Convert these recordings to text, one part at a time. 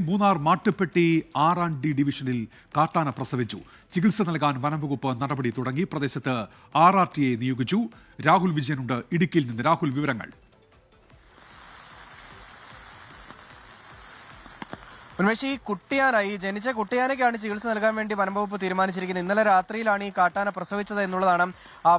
Munnar Mattupetty R&D ഡിവിഷനിൽ കാട്ടാന പ്രസവിച്ചു. ചികിത്സ നൽകാൻ വനംവകുപ്പ് നടപടി തുടങ്ങി. പ്രദേശത്ത് RRTയെ നിയോഗിച്ചു. രാഹുൽ വിജയനുണ്ട് ഇടുക്കിയിൽ നിന്ന്. രാഹുൽ, വിവരങ്ങൾ. ഉന്മേഷ്, ഈ കുട്ടിയാനായി ജനിച്ച കുട്ടിയാനയ്ക്കാണ് ചികിത്സ നൽകാൻ വേണ്ടി വനംവകുപ്പ് തീരുമാനിച്ചിരിക്കുന്നത്. ഇന്നലെ രാത്രിയിലാണ് ഈ കാട്ടാന പ്രസവിച്ചത് എന്നുള്ളതാണ്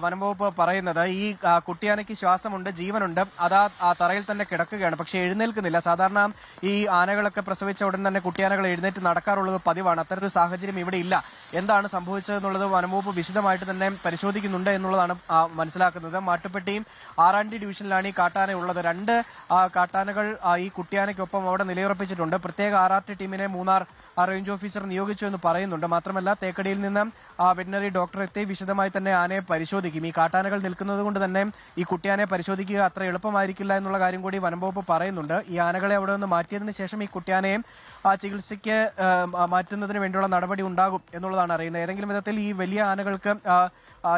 വനംവകുപ്പ് പറയുന്നത്. ഈ കുട്ടിയാനയ്ക്ക് ശ്വാസമുണ്ട്, ജീവനുണ്ട്, അതാ ആ തറയിൽ തന്നെ കിടക്കുകയാണ്, പക്ഷേ എഴുന്നേൽക്കുന്നില്ല. സാധാരണ ഈ ആനകളൊക്കെ പ്രസവിച്ച ഉടൻ തന്നെ കുട്ടിയാനകൾ എഴുന്നേറ്റ് നടക്കാറുള്ളത് പതിവാണ്. അത്തരത്തിലൊരു സാഹചര്യം ഇവിടെ ഇല്ല. എന്താണ് സംഭവിച്ചതെന്നുള്ളത് വനംവകുപ്പ് വിശദമായിട്ട് തന്നെ പരിശോധിക്കുന്നുണ്ട് എന്നുള്ളതാണ് മനസ്സിലാക്കുന്നത്. മാട്ടുപ്പെട്ടിയും R&D ഡിവിഷനിലാണ് ഈ കാട്ടാന ഉള്ളത്. രണ്ട് കാട്ടാനകൾ ഈ കുട്ടിയാനയ്ക്കൊപ്പം അവിടെ നിലയുറപ്പിച്ചിട്ടുണ്ട്. പ്രത്യേക RRT ടീമിനെ മൂന്നാർ റേഞ്ച് ഓഫീസർ നിയോഗിച്ചു എന്ന് പറയുന്നുണ്ട്. മാത്രമല്ല, തേക്കടിയിൽ നിന്ന് വെറ്റിനറി ഡോക്ടർ എത്തി വിശദമായി തന്നെ ആനയെ പരിശോധിക്കും. ഈ കാട്ടാനകൾ നിൽക്കുന്നത് കൊണ്ട് തന്നെ ഈ കുട്ടിയാനെ പരിശോധിക്കുക അത്ര എളുപ്പമായിരിക്കില്ല എന്നുള്ള കാര്യം കൂടി വനംവകുപ്പ് പറയുന്നുണ്ട്. ഈ ആനകളെ അവിടെ നിന്ന് മാറ്റിയതിനു ശേഷം ഈ കുട്ടിയാനയെ ചികിത്സയ്ക്ക് മാറ്റുന്നതിന് വേണ്ടിയുള്ള നടപടി ഉണ്ടാകും എന്നുള്ളതാണ് അറിയുന്നത്. ഏതെങ്കിലും വിധത്തിൽ ഈ വലിയ ആനകൾക്ക്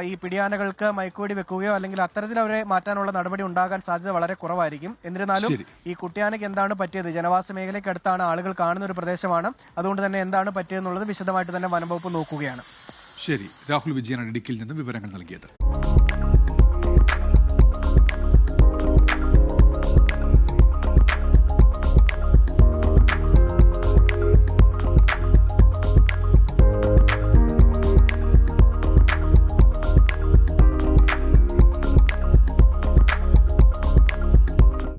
ഈ പിടിയാനകൾക്ക് മയക്കുവെടി വെക്കുകയോ അല്ലെങ്കിൽ അത്തരത്തിൽ അവരെ മാറ്റാനുള്ള നടപടി ഉണ്ടാകാൻ സാധ്യത വളരെ കുറവായിരിക്കും. എന്നിരുന്നാലും ഈ കുട്ടിയാനയ്ക്ക് എന്താണ് പറ്റിയത്? ജനവാസ മേഖലയ്ക്ക് അടുത്താണ്, ആളുകൾ കാണുന്ന ഒരു പ്രദേശമാണ്. അതുകൊണ്ട് തന്നെ എന്താണ് പറ്റിയതെന്നുള്ളത് വിശദമായിട്ട് തന്നെ വനംവകുപ്പ് നോക്കുകയാണ്. ശരി, രാഹുൽ വിജയനാണ് ഇടുക്കിയിൽ നിന്ന് വിവരങ്ങൾ നൽകിയത്.